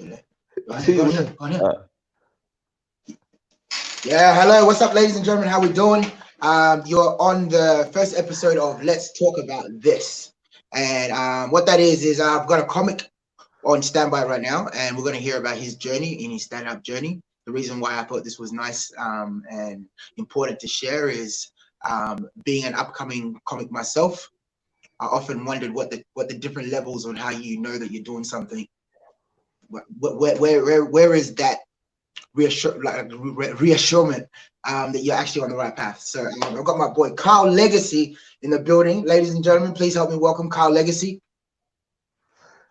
Go on here. Go on here. Yeah, hello. What's up, ladies and gentlemen? How we doing? You're on the first episode of Let's Talk About This. And what that is I've got a comic on standby right now, and we're going to hear about his journey in his stand-up journey. The reason why I thought this was nice and important to share is being an upcoming comic myself, I often wondered what the different levels on how you know that you're doing something. Where is that reassurance that you're actually on the right path? So I've got my boy Carl Legacy in the building. Ladies and gentlemen, please help me welcome Carl Legacy.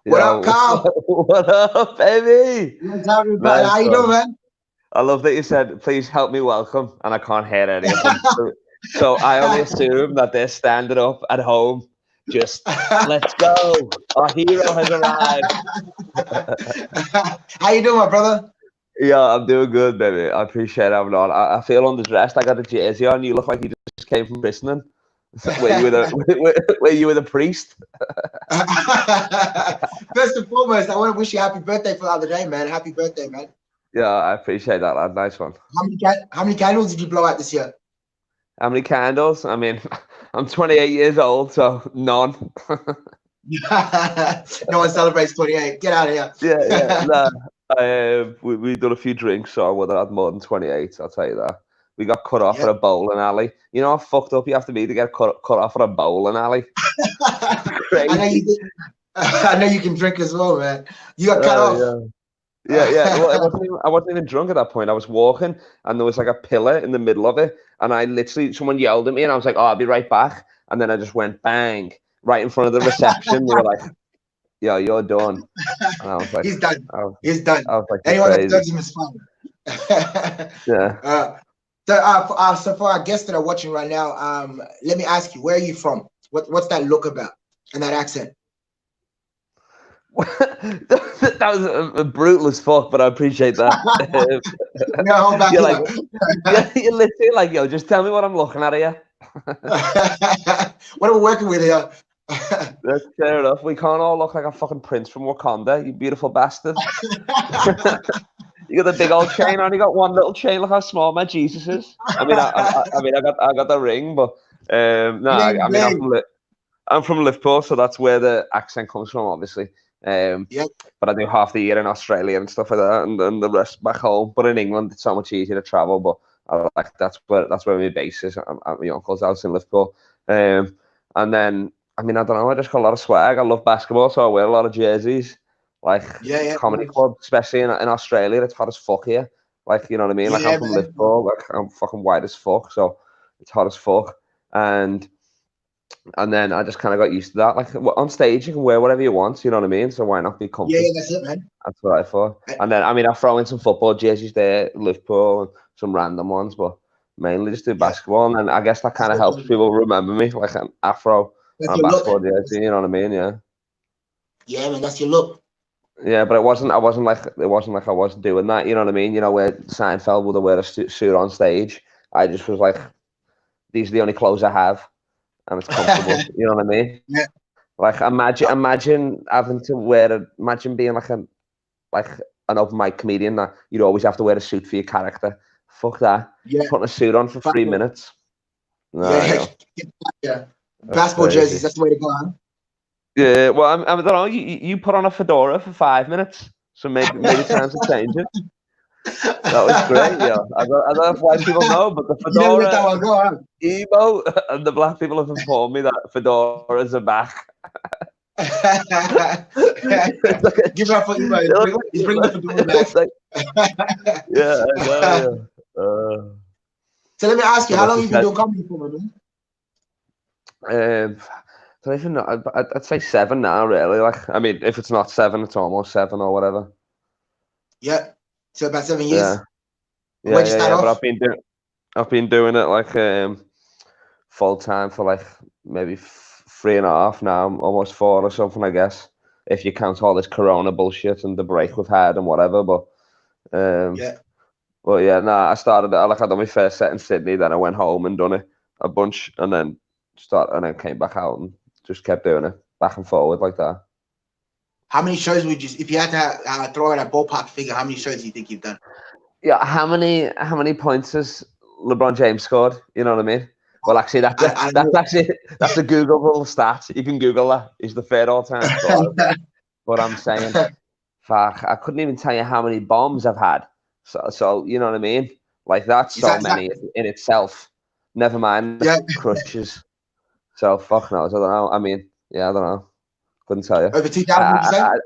What up, Carl? What up, baby? Nice. How you doing, man? I love that you said, please help me welcome, and I can't hear any of them. So I only assume that they're standing up at home. Just let's go. Our hero has arrived. How you doing, my brother? Yeah, I'm doing good, baby. I appreciate having on. I feel underdressed. I got the jersey on. You look like you just came from christening. Where you were the priest. First and foremost, I want to wish you happy birthday for the other day, man. Happy birthday, man. Yeah, I appreciate that, lad. Nice one. How many candles did you blow out this year? How many candles? I mean, I'm 28 years old, so none. No one celebrates 28. Get out of here. Yeah. Nah, we done a few drinks, so I would have had more than 28. I'll tell you that. We got cut off at a bowling alley. You know how fucked up you have to be to get cut off at a bowling alley? Crazy. I know you can drink as well, man. You got cut off. Yeah. Well, I wasn't even drunk at that point. I was walking, and there was like a pillar in the middle of it, and someone yelled at me, and I was like, "Oh, I'll be right back." And then I just went bang right in front of the reception. They were like, "Yo, you're done." And I was like, "He's done. He's done." I was like, anyone that does him is fine. Yeah. So for our guests that are watching right now, let me ask you, where are you from? What's that look about and that accent? That was a brutal as fuck, but I appreciate that. No, you're literally like, yo, just tell me what I'm looking at here. What are we working with here? That's fair enough. We can't all look like a fucking prince from Wakanda, you beautiful bastard. You got the big old chain on. You got one little chain. Look how small my Jesus is. I got the ring, but I'm from Liverpool, so that's where the accent comes from, obviously. But I do half the year in Australia and stuff like that, and then the rest back home. But in England, it's so much easier to travel. But that's where my base is. I'm at my uncle's house in Liverpool, and then I don't know. I just got a lot of swag. I love basketball, so I wear a lot of jerseys. Comedy club, especially in Australia, it's hot as fuck here. Like, you know what I mean? Like, I'm from Liverpool, like I'm fucking white as fuck, so it's hot as fuck. And then I just kind of got used to that. Like, on stage, you can wear whatever you want, you know what I mean? So why not be comfy? Yeah, that's it, man. That's what I thought. And then, I throw in some football jerseys there, Liverpool, and some random ones, but mainly just do basketball. And then I guess that kind of helps people remember me, like an afro and a basketball jersey, you know what I mean? Yeah. Yeah, man, that's your look. Yeah, but it wasn't like I wasn't doing that, you know what I mean? You know, where Seinfeld would wear a suit on stage. I just was like, these are the only clothes I have, and it's comfortable. You know what I mean? Yeah. Like, imagine having to imagine being like an open mic comedian that you'd always have to wear a suit for your character. Fuck that. Yeah. Putting a suit on for 3 minutes. No, yeah. Basketball jerseys, that's the way to go, huh? Yeah, well, I don't know. You put on a fedora for 5 minutes, so maybe times are changing. That was great, yeah. I don't know if white people know, but the fedora, emo, and the black people have informed me that fedoras are back. Give it up for emo. He's bringing the fedora back. Yeah, I know. So let me ask you, how long have you been doing comedy for, man? So even I'd say 7 now, really. Like, if it's not 7, it's almost 7 or whatever. Yeah. So about 7 years. Yeah. But I've been doing it like full time for like maybe 3.5 now, almost 4 or something, I guess. If you count all this Corona bullshit and the break we've had and whatever, but But yeah, I started I done my first set in Sydney, then I went home and done it a bunch, and then came back out and just kept doing it back and forward like that. How many shows would you, if you had to throw out a ballpark figure, how many shows do you think you've done? Yeah, how many points has LeBron James scored? You know what I mean? Well, actually, that's a Googleable stat. You can Google that. He's the third all-time scorer. But I'm saying, fuck, I couldn't even tell you how many bombs I've had. So you know what I mean? Like that's so many in itself. Never mind the crushes. So fuck knows. I don't know. I mean, yeah, I don't know. Couldn't tell you. Over 2,000,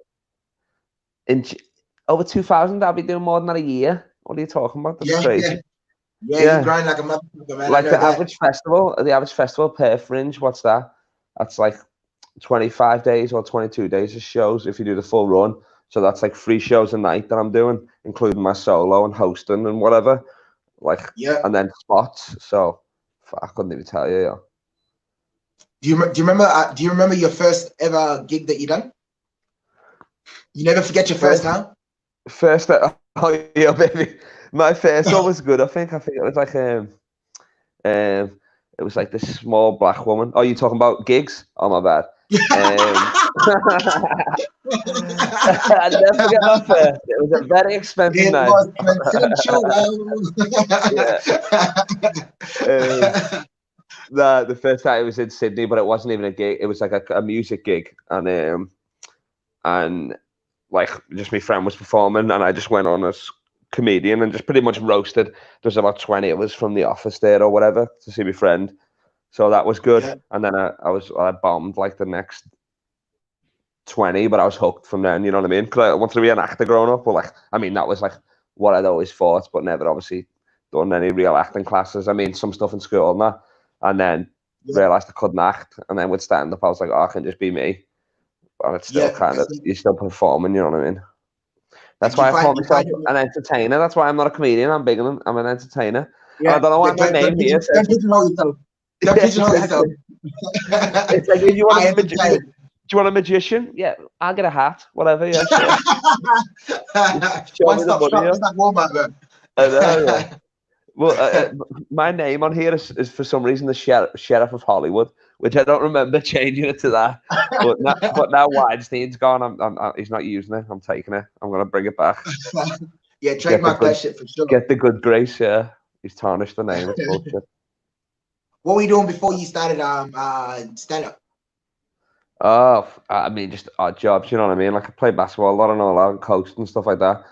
over 2,000, I'll be doing more than that a year. What are you talking about? That's crazy. Yeah, you grind like a motherfucker, man. Like the average festival, Perth Fringe, what's that? That's like 25 days or 22 days of shows if you do the full run. So that's like 3 shows a night that I'm doing, including my solo and hosting and whatever. Like, and then spots. So I couldn't even tell you. Yeah. Do you remember your first ever gig that you done? You never forget your first time? Oh yeah, baby. My first one was good. I think it was like it was like this small black woman. Oh, you talking about gigs? Oh my bad. I never forget my first. It was a very expensive night. The first time it was in Sydney, but it wasn't even a gig. It was like a music gig, and like just my friend was performing, and I just went on as comedian and just pretty much roasted. There's about 20 of us from the office there or whatever to see my friend, so that was good. Yeah. And then I bombed like the next 20, but I was hooked from then. You know what I mean? Because I wanted to be an actor growing up, but like I mean that was like what I'd always thought, but never obviously done any real acting classes. I mean some stuff in school and that, and then realized I couldn't act, and then with stand up I was like, oh, I can just be me. And it's still kind of, you're still performing, you know what I mean? That's why I call myself an entertainer. That's why I'm not a comedian. I'm an entertainer. Yeah. I don't know why my name here says. Don't pigeonhole yourself. Don't pigeonhole yourself. It's like, if you want do you want a magician? Yeah, I'll get a hat, whatever. Yeah, sure. One stop shop, it's like Walmart, man. I know, yeah. Well, my name on here is for some reason the Sheriff of Hollywood, which I don't remember changing it to that. But now Weinstein's gone. He's not using it. I'm taking it. I'm gonna bring it back. Yeah, trademark that shit for sure. Get the good grace. Yeah, he's tarnished the name. It's bullshit. What were you doing before you started stand up? Oh, I mean, just odd jobs. You know what I mean? Like I played basketball a lot and all that, and coached and stuff like that.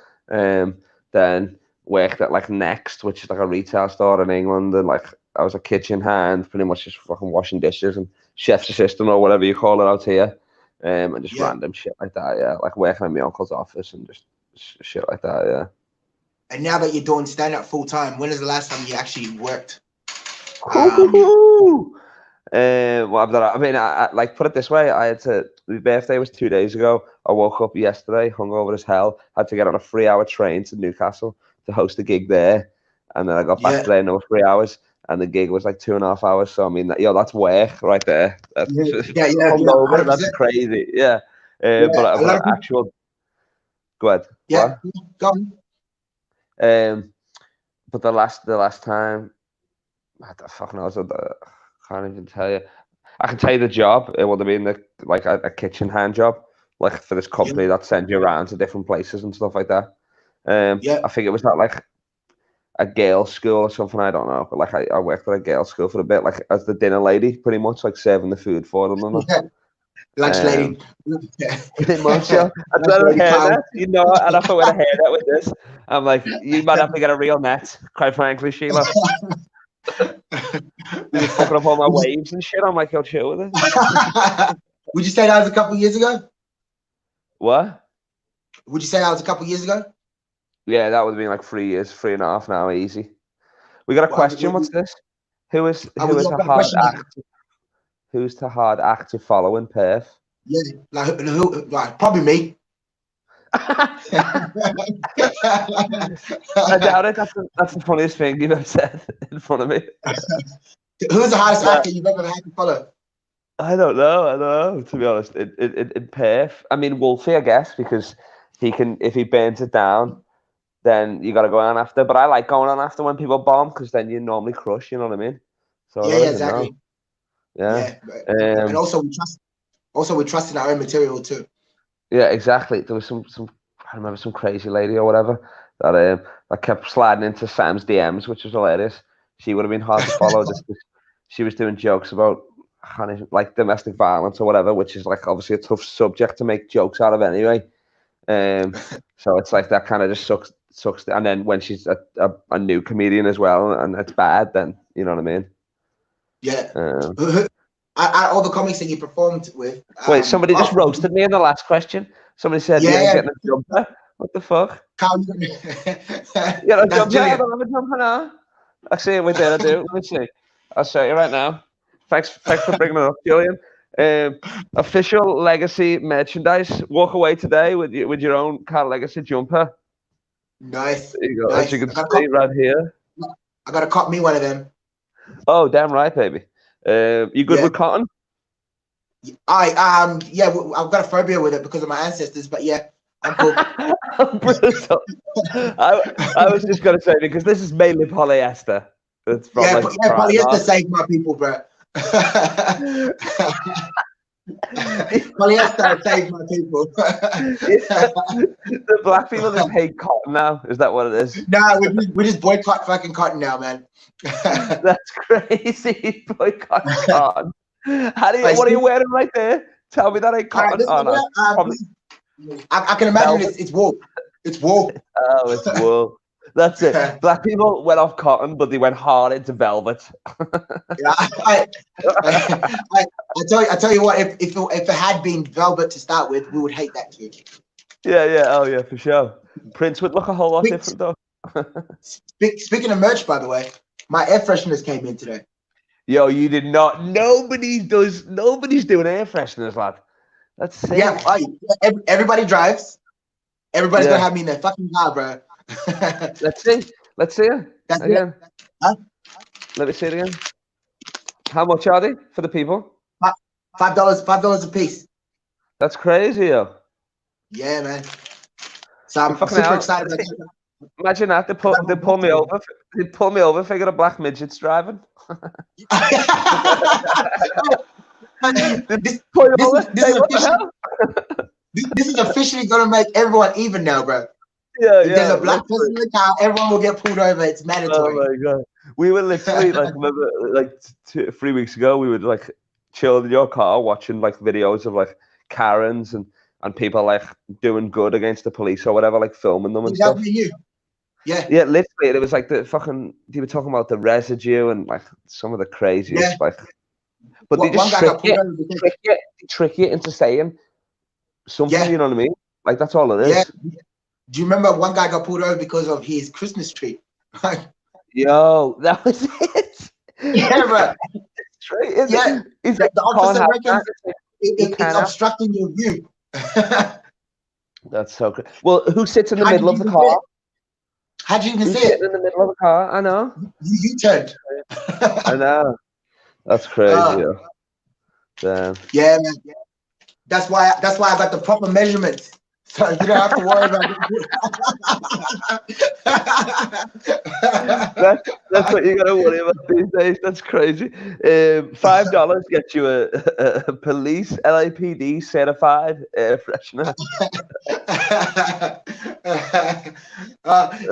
Then worked at like Next, which is like a retail store in England, and like I was a kitchen hand, pretty much just fucking washing dishes and chef's assistant or whatever you call it out here, and just random shit like that. Yeah, like working in my uncle's office and just shit like that. Yeah. And now that you're doing stand up full time, when is the last time you actually worked? Well, I mean, I like put it this way. My birthday was 2 days ago. I woke up yesterday, hungover as hell. Had to get on a 3-hour train to Newcastle to host a gig there, and then I got back today another 3 hours, and the gig was like 2.5 hours. So I mean, that's work right there. That's hungover. That's crazy. Yeah. But actual. Go ahead. Yeah. Go on. But the last time, I don't fucking know. I can't even tell you. I can tell you the job. It would have been like a kitchen hand job, like for this company that sends you around to different places and stuff like that. I think it was not like a girls' school or something. I don't know, but like I worked at a girls' school for a bit, like as the dinner lady, pretty much, like serving the food for them. And lunch lady. Pretty much, yeah. I'd rather hear that, you know, and if I would have heard that with this, I'm like, you might have to get a real net, quite frankly, Sheila. You're fucking up all my waves and shit. I'm like, I'll chill with it. Would you say that was a couple years ago? What? Would you say that was a couple years ago? Yeah, that would have been like 3 years, 3.5 now, easy. We got a question. What's this? Who's the hard act to follow in Perth? Yeah, like probably me. I doubt it. That's the funniest thing you've ever said in front of me. Who's the hardest actor you've ever had to follow? I don't know. To be honest, in Perth, I mean Wolfie, I guess, because he can. If he burns it down, then you got to go on after. But I like going on after when people bomb, because then you normally crush. You know what I mean? So yeah, exactly. Yeah. And also we trust in our own material too. Yeah, exactly. There was some I remember some crazy lady or whatever that kept sliding into Sam's DMs, which was hilarious. She would have been hard to follow. Just 'cause she was doing jokes about like domestic violence or whatever, which is like obviously a tough subject to make jokes out of anyway. So it's like that kind of just sucks. And then when she's a new comedian as well, and it's bad, then you know what I mean. Yeah. All the comics that you performed with. Wait, somebody just roasted me in the last question. Somebody said, "You ain't getting a jumper." What the fuck? You got a jumper? I don't have a jumper now. I see it with there. I do. Let me see. I'll show you right now. Thanks for bringing it up, Julian. Official Legacy merchandise. Walk away today with your own Car Legacy jumper. Nice. There you go. Nice. As you can see right here. I gotta cop me one of them. Oh, damn right, baby. You good with cotton? I've got a phobia with it because of my ancestors, but yeah, I'm cool. I was just gonna say, because this is mainly polyester. It's from polyester saved my people, bro. Polyester saved my people. The black people just hate cotton now. Is that what it is? No, we just boycott fucking cotton now, man. That's crazy. Boycott cotton. What are you wearing right there? Tell me that ain't cotton. I can imagine it's wool. It's wool. Oh, it's wool. That's it. Black people went off cotton, but they went hard into velvet. Yeah, I tell you what. If it had been velvet to start with, we would hate that too. Yeah. Oh, yeah, for sure. Prince would look a whole lot different, though. Speaking of merch, by the way, my air fresheners came in today. Yo, you did not. Nobody's doing air fresheners, lad. That's sick. Yeah, everybody drives. Everybody's gonna have me in their fucking car, bro. Let's see it again. Huh? Let me see it again. How much are they for the people? $5 a piece. That's crazy, yo. Yeah, man. So I'm super excited. Imagine that they pull me over. They pull me over. Figure a black midget's driving. This is officially gonna make everyone even now, bro. Yeah, if there's a black person in the car, everyone will get pulled over. It's mandatory. Oh my god, we were literally remember 3 weeks ago, we would chill in your car watching videos of Karens and people doing good against the police or whatever, filming them and stuff. Yeah, literally, it was the fucking. They were talking about the residue and some of the craziest but they just trick you into saying something. You know what I mean? That's all it is. Yeah. Do you remember one guy got pulled over because of his Christmas tree? Yo, that was it. Yeah, bro. Yeah, the officer reckons it's obstructing your view. That's so great. Well, who sits in the middle of the car? How'd you even see it? In the middle of the car, I know. You turned. I know. That's crazy. Damn. Yeah, man. That's why I got the proper measurements. So you don't have to worry about it. That's what you gotta worry about these days. That's crazy. $5 gets you a police LAPD certified air freshener.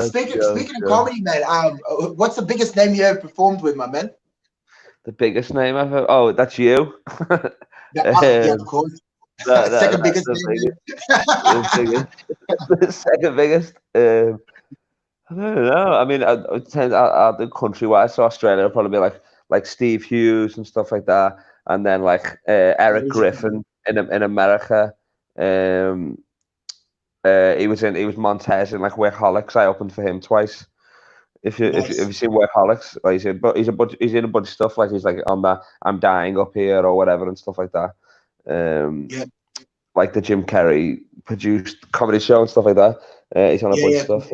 Speaking of comedy, man, what's the biggest name you ever performed with, my man? The biggest name I've ever. Oh, that's you. Yeah, of course. Second biggest. The second biggest. I don't know. I mean, I'll do countrywide. So Australia will probably be like Steve Hughes and stuff like that, and then Eric Griffin in America. He was Montez in Workaholics. I opened for him twice. If you see Workaholics, he's in a bunch of stuff. He's on that I'm Dying Up Here or whatever and stuff like that. The Jim Carrey produced comedy show and stuff like that. He's on a bunch of stuff.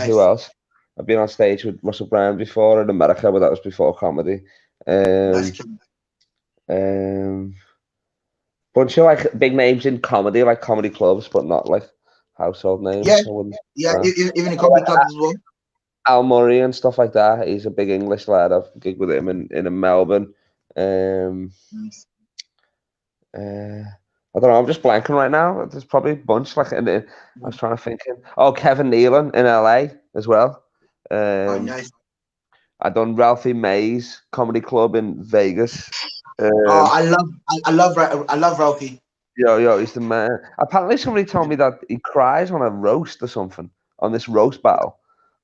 Who else? I've been on stage with Russell Brand before in America, but that was before comedy. Bunch of big names in comedy, comedy clubs, but not household names. Even in comedy clubs as well. Al Murray and stuff like that. He's a big English lad. I've gigged with him in Melbourne. I don't know. I'm just blanking right now. There's probably a bunch. Like, I was trying to think. Oh, Kevin Nealon in LA as well. Nice. I done Ralphie May's comedy club in Vegas. I love Ralphie. Yo, he's the man. Apparently, somebody told me that he cries on a roast or something on this roast battle.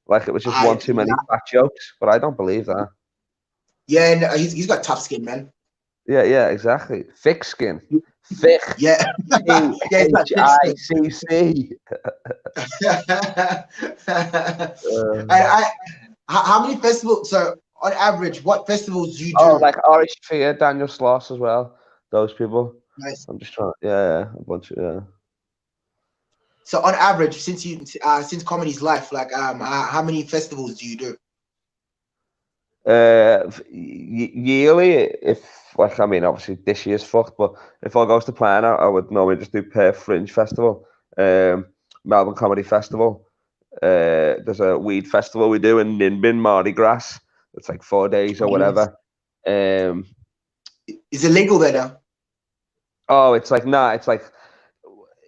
Like it was just one too many fat jokes, but I don't believe that. Yeah, no, he's got tough skin, man. Yeah, exactly. Thick skin. Thick. Yeah. H-I-C-C. How many festivals? So on average, what festivals do you do? Oh, like Irish Fear, Daniel Sloss as well. Those people. Nice. I'm just trying. Yeah, a bunch of. So on average, since comedy's life, like how many festivals do you do? Yearly, if like I mean, obviously this year's fucked, but if all goes to plan, I would normally just do Perth Fringe Festival, Melbourne Comedy Festival. There's a weed festival we do in Ninbin, Mardi Gras. It's like 4 days or whatever. Is it legal there now? Oh, it's like it's like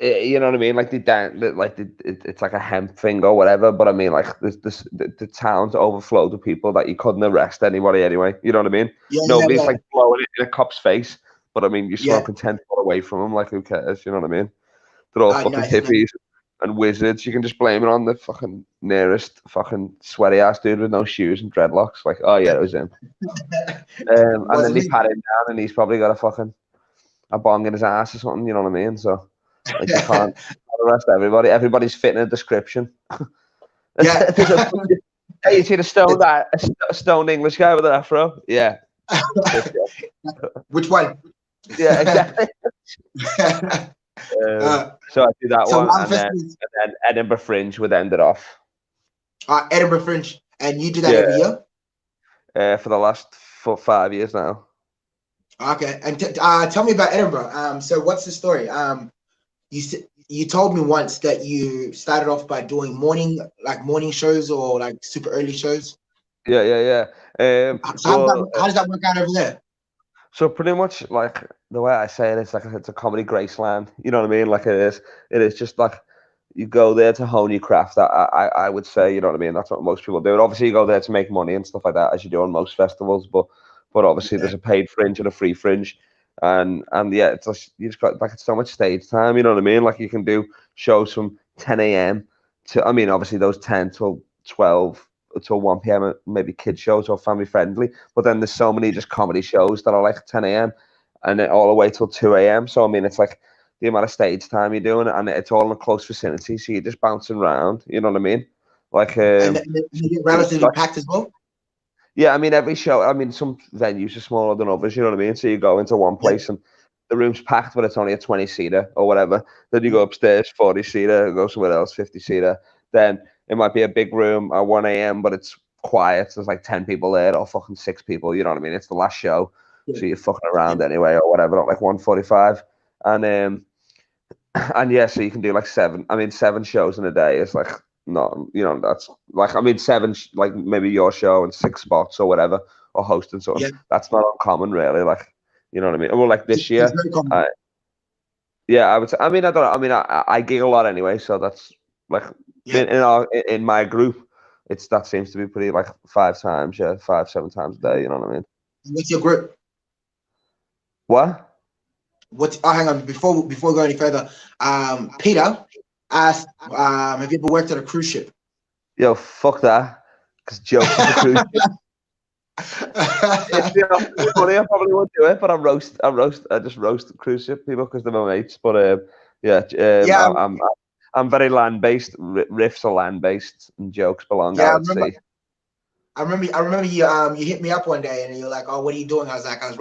you know what I mean, like it's like a hemp thing or whatever. But I mean, like the town's overflowed with people that you couldn't arrest anybody anyway. You know what I mean? Nobody's like blowing it in a cop's face. But I mean, you're smoking 10 foot away from them. Like who cares? You know what I mean? They're all fucking hippies and wizards. You can just blame it on the fucking nearest fucking sweaty ass dude with no shoes and dreadlocks. Like, oh yeah, it was him. And then they pat him down, and he's probably got a bong in his ass or something. You know what I mean? So. Like you can't arrest everybody. Everybody's fitting a description. Yeah. Hey, you see the stoned English guy with an afro? Yeah. Which one? Yeah, exactly. So I do that one, and then Edinburgh Fringe would end it off. Edinburgh Fringe, and you do that every year? For the last 5 years now. Okay, and tell me about Edinburgh. So what's the story? You told me once that you started off by doing morning shows or like super early shows. Yeah. How does that work out over there? So pretty much like the way I say it, it's like it's a comedy graceland. You know what I mean? Like it is just like you go there to hone your craft. I would say, you know what I mean? That's what most people do. And obviously you go there to make money and stuff like that, as you do on most festivals. But obviously there's a paid fringe and a free fringe. And yeah, it's just, you just got like it's so much stage time, you know what I mean? Like you can do shows from 10 a.m. to, I mean, obviously those 10 till 12 till 1 p.m. maybe kid shows or family friendly, but then there's so many just comedy shows that are like 10 a.m. and then all the way till 2 a.m. So I mean, it's like the amount of stage time you're doing, and it's all in a close vicinity, so you're just bouncing around, you know what I mean? Like and you get relatively packed as well. Yeah, I mean, every show, I mean, some venues are smaller than others, you know what I mean? So you go into one place and the room's packed, but it's only a 20-seater or whatever. Then you go upstairs, 40-seater, go somewhere else, 50-seater. Then it might be a big room at 1 a.m., but it's quiet. There's like 10 people there or fucking 6 people, you know what I mean? It's the last show, so you're fucking around anyway or whatever, at like 1:45. And yeah, so you can do like 7 shows in a day. It's like, not, you know, that's like, I mean, 7, like maybe your show and 6 spots or whatever, or hosting something. That's not uncommon, really. Like, you know what I mean? Well, like this year, yeah, I would say. I mean, I don't know. I mean, I gig a lot anyway, so that's like in my group, that seems to be pretty like 5 times, 5-7 times a day. You know what I mean? What's your group? What? Hang on. Before we go any further, Peter asked, have you ever worked on a cruise ship? Yo, fuck that. Because jokes on the cruise ship. It's funny, I probably won't do it, but I just roast cruise ship people because they're my mates. But I'm very land based. Riffs are land based, and jokes belong out at sea. I remember you hit me up one day and you're like, "Oh, what are you doing?" I was like, I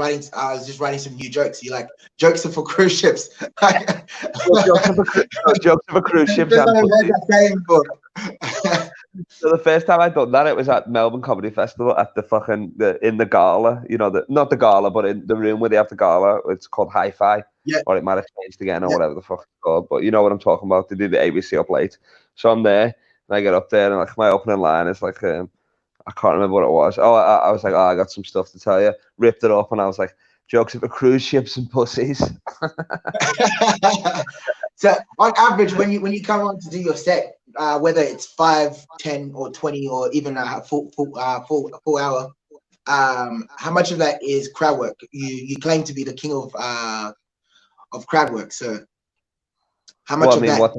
was just writing some new jokes. You're like, "Jokes are for cruise ships." Jokes are for cruise ships. So the first time I done that, it was at Melbourne Comedy Festival at the in the gala, you know, not the gala, but in the room where they have the gala. It's called Hi-Fi, or it might have changed again or whatever the fuck it's called. But you know what I'm talking about. They do the ABC up late, so I'm there and I get up there and like my opening line is like. I can't remember what it was. Oh, I was like, I got some stuff to tell you. Ripped it up, and I was like, jokes about cruise ships and pussies. So on average, when you come on to do your set, whether it's 5, 10, or 20, or even a full hour, how much of that is crowd work? You claim to be the king of crowd work, so how much of that? What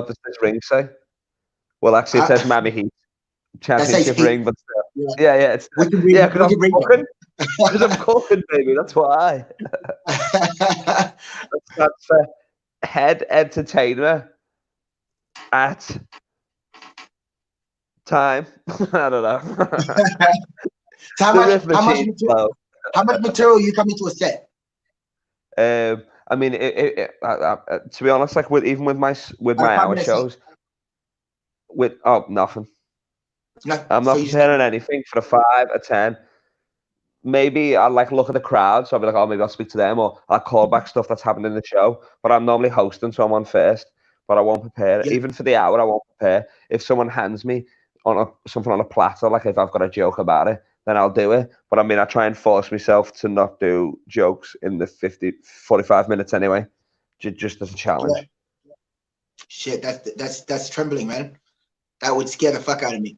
does this ring say? Well, actually, it says Miami Heat championship ring, but yeah, it's because I'm cooking, baby. That's why. that's head entertainer at time. I don't know. So how much material you come into a set? I mean, to be honest, like even with my hour shows, nothing. I'm not preparing anything for a 5, a 10. Maybe I'll like look at the crowd, so I'll be like, oh, maybe I'll speak to them, or I'll call back stuff that's happened in the show. But I'm normally hosting, so I'm on first. But I won't prepare. Yeah. Even for the hour, I won't prepare. If someone hands me something on a platter, like if I've got a joke about it, then I'll do it. But I mean, I try and force myself to not do jokes in the 45 minutes anyway, just as a challenge. Yeah. Shit, that's trembling, man. That would scare the fuck out of me.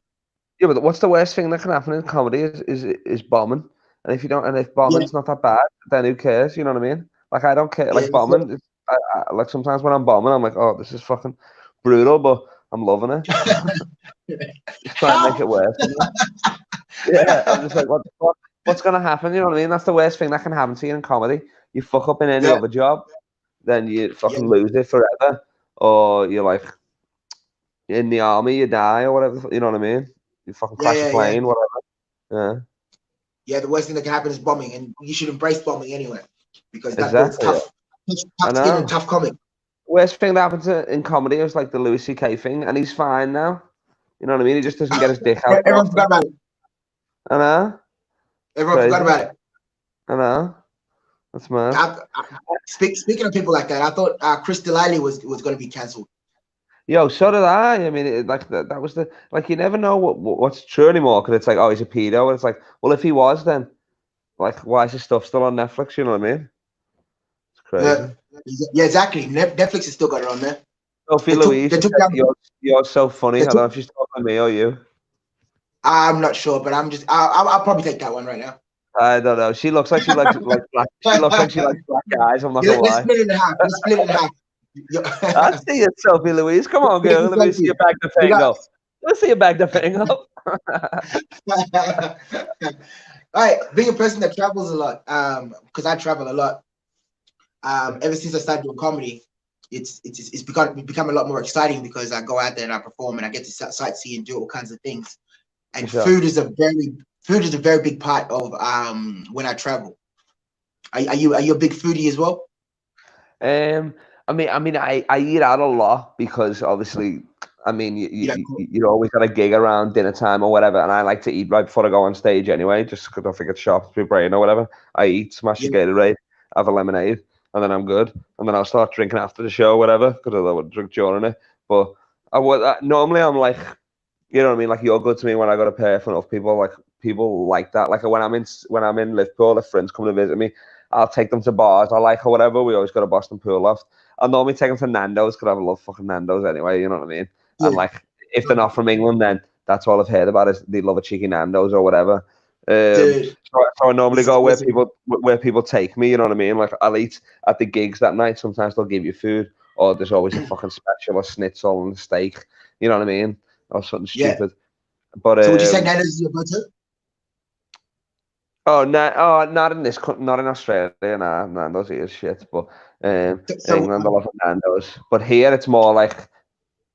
Yeah, but what's the worst thing that can happen in comedy is bombing. And if bombing's not that bad, then who cares? You know what I mean? Like I don't care. Like bombing, like sometimes when I'm bombing, I'm like, oh, this is fucking brutal, but I'm loving it. Just try and make it worse. Yeah, I'm just like, what the fuck? What's gonna happen? You know what I mean? That's the worst thing that can happen to you in comedy. You fuck up in any other job, then you fucking lose it forever, or you're like in the army, you die or whatever. You know what I mean? You fucking crash a plane, whatever. Yeah, the worst thing that can happen is bombing, and you should embrace bombing anyway, because that builds tough skin and tough comic. Worst thing that happens in comedy is like the Louis C.K. thing, and he's fine now. You know what I mean? He just doesn't get his dick out. Everyone forgot about it. I know. Everyone forgot about it. I know. That's mad. Speaking of people like that, I thought Chris D'Elia was going to be cancelled. Yo, so did I. I mean, that was the you never know what's true anymore, because it's like, oh, he's a pedo, and it's like, well, if he was, then like, why is his stuff still on Netflix? You know what I mean? It's crazy. Yeah, exactly. Netflix has still got it on there. Sophie Louise, you're so funny. I don't know if she's talking to me or you. I'm not sure, but I'll probably take that one right now. I don't know. She looks like she likes black. She looks like she likes black guys. I'm not gonna lie. Let's split it in half. I see it, Sophie Louise. Come on, girl. Let me see you bag the thing up. Let's see you bag the thing up. All right, being a person that travels a lot, because I travel a lot. Ever since I started doing comedy, it's become a lot more exciting, because I go out there and I perform and I get to sightsee and do all kinds of things. And food is a very big part of when I travel. Are you a big foodie as well? I mean, I eat out a lot, because obviously, I mean, you always got a gig around dinner time or whatever, and I like to eat right before I go on stage anyway, just because I think it's sharp to my brain or whatever. I eat, smash a Gatorade, have a lemonade, and then I'm good. And then I'll start drinking after the show or whatever, because I would drink during it. But normally I'm like, you know what I mean? Like, you're good to me when I got to pay for enough people. Like, people like that. Like, when I'm in Liverpool, if friends come to visit me, I'll take them to bars I like or whatever. We always got a Boston Pool Loft. I'll normally take them to Nando's, because I love fucking Nando's anyway. You know what I mean? Yeah. And like, if they're not from England, then that's all I've heard about is they love a cheeky Nando's or whatever. So I normally go where people take me. You know what I mean? Like, I'll eat at the gigs that night. Sometimes they'll give you food, or there's always a fucking special, a schnitzel and a steak. You know what I mean? Or something stupid. But so would you say Nando's is your go-to? Not in Australia. Nah, Nando's is shit. But England, I love Nando's. But here it's more like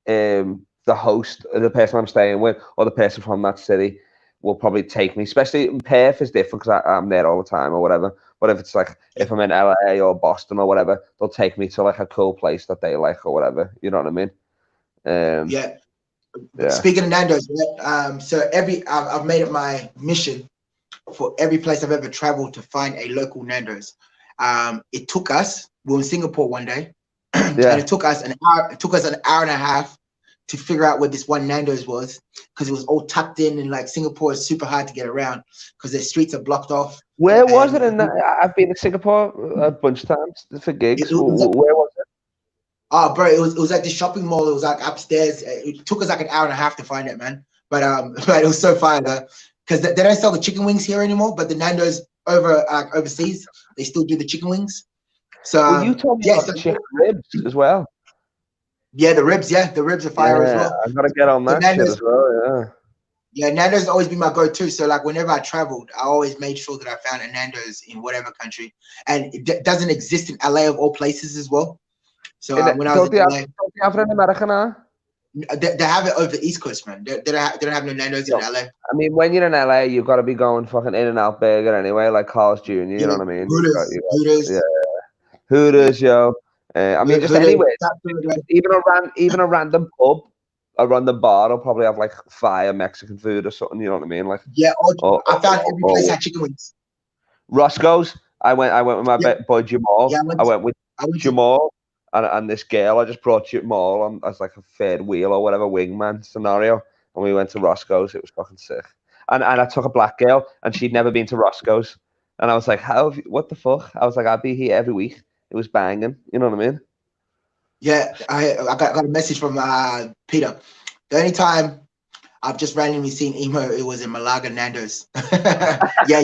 the host, the person I'm staying with, or the person from that city will probably take me. Especially in Perth is different, because I'm there all the time or whatever. But if it's like, if I'm in LA or Boston or whatever, they'll take me to like a cool place that they like or whatever. You know what I mean? Yeah. Speaking of Nando's, so I've made it my mission for every place I've ever traveled to find a local Nando's. It took us. We were in Singapore one day, and it took us an hour. It took us an hour and a half to figure out where this one Nando's was because it was all tucked in, and like Singapore is super hard to get around because the streets are blocked off. Where was it? I've been to Singapore a bunch of times for gigs. Where was it? Oh, bro, it was like the shopping mall. It was like upstairs. It took us like an hour and a half to find it, man. But it was so fire though, because they don't sell the chicken wings here anymore. But the Nando's overseas, they still do the chicken wings. So you told me about the chicken ribs as well. Yeah, the ribs are fire as well. I gotta get on that shit as well. Yeah, Nando's has always been my go-to. So like whenever I traveled, I always made sure that I found a Nando's in whatever country, and it doesn't exist in LA of all places as well. So when I was in LA, don't they have it in America now? They have it over the East Coast, man. They don't have no Nando's in LA. I mean, when you're in LA, you've got to be going fucking In-N-Out Burger anyway, like Carl's Jr. You know what I mean? Hooters. Yeah. Hooters, yo. I mean, just anyway, even a random pub, a random bar will probably have like fire Mexican food or something. You know what I mean? Like I found every place had chicken wings. Roscoes. I went with my boy Jamal. Yeah, I went with Jamal and this girl. I just brought Jamal on as like a third wheel or whatever wingman scenario, and we went to Roscoes. It was fucking sick. And I took a black girl, and she'd never been to Roscoes, and I was like, what the fuck? I was like, I'd be here every week. It was banging. You know what I mean? Yeah, I got a message from Peter. The only time I've just randomly seen emo, it was in Malaga Nando's. Yeah,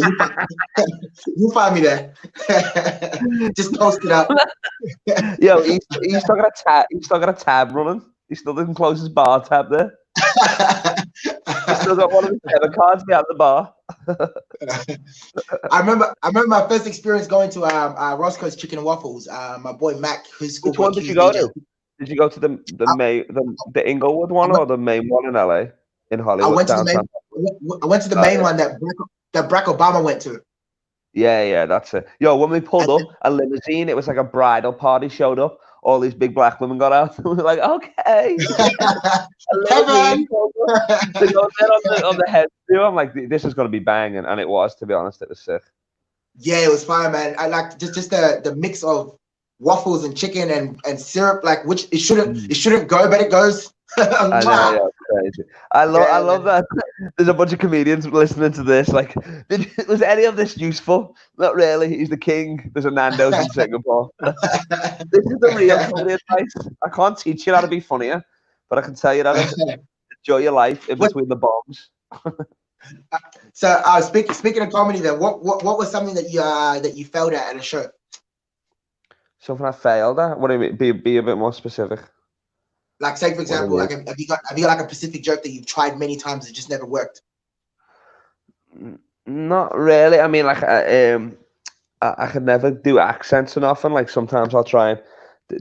you find me there. Just post it up. Yo, he's still got a tab. He's still got a tab running. He still didn't close his bar tab there. He's still got one of his debit cards behind the bar. I remember my first experience going to Roscoe's Chicken and Waffles. My boy Mac, who's Which one did you go to? Did you go to the Inglewood one or the main one in LA in Hollywood? I went to the main one that Barack Obama went to. Yeah, that's it. Yo, when we pulled up a limousine, it was like a bridal party showed up. All these big black women got out. We were like, okay. Heaven. They go there on the head too. I'm like, this is going to be banging. And it was, to be honest, it was sick. Yeah, it was fire, man. I like just the mix of waffles and chicken and syrup, like which it shouldn't go, but it goes. I know, yeah, crazy. I love that. There's a bunch of comedians listening to this. Like, was any of this useful? Not really. He's the king. There's a Nando's in Singapore. This is the real comedy advice. I can't teach you how to be funnier, but I can tell you how to enjoy your life in between the bombs. So, speaking of comedy, then, what was something that you failed at a show? Something I failed at? What do you mean? Be a bit more specific. Like, say for example, like have you got like a specific joke that you've tried many times and just never worked? Not really. I mean, like I could never do accents and often. Like sometimes I'll try and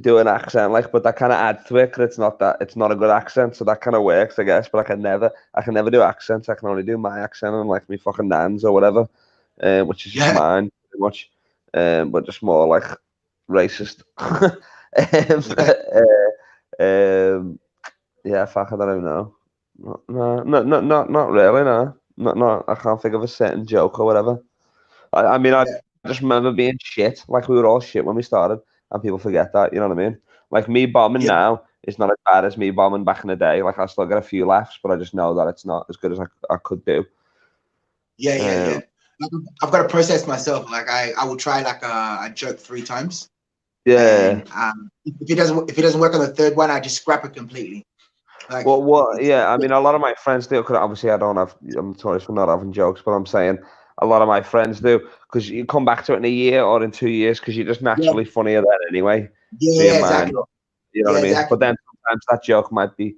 do an accent, like, but that kind of adds to it. Cause it's not a good accent, so that kind of works, I guess. But I can never do accents. I can only do my accent and like me fucking nans or whatever, which is just mine pretty much, but just more like racist. Yeah, fuck, I don't even know. Not really, no. Not, I can't think of a certain joke or whatever. I mean, I just remember being shit. Like, we were all shit when we started, and people forget that, you know what I mean? Like, me bombing now is not as bad as me bombing back in the day. Like, I still get a few laughs, but I just know that it's not as good as I could do. Yeah. Like, I've got to process myself. Like, I will try, like, a joke 3 times. Yeah. And, if it doesn't work on the third one, I just scrap it completely. Like, yeah, I mean, a lot of my friends do. Cause obviously, I'm notorious for not having jokes, but I'm saying a lot of my friends do because you come back to it in a year or in 2 years because you're just naturally funnier then anyway. Yeah, exactly. You know what I mean? Exactly. But then sometimes that joke might be,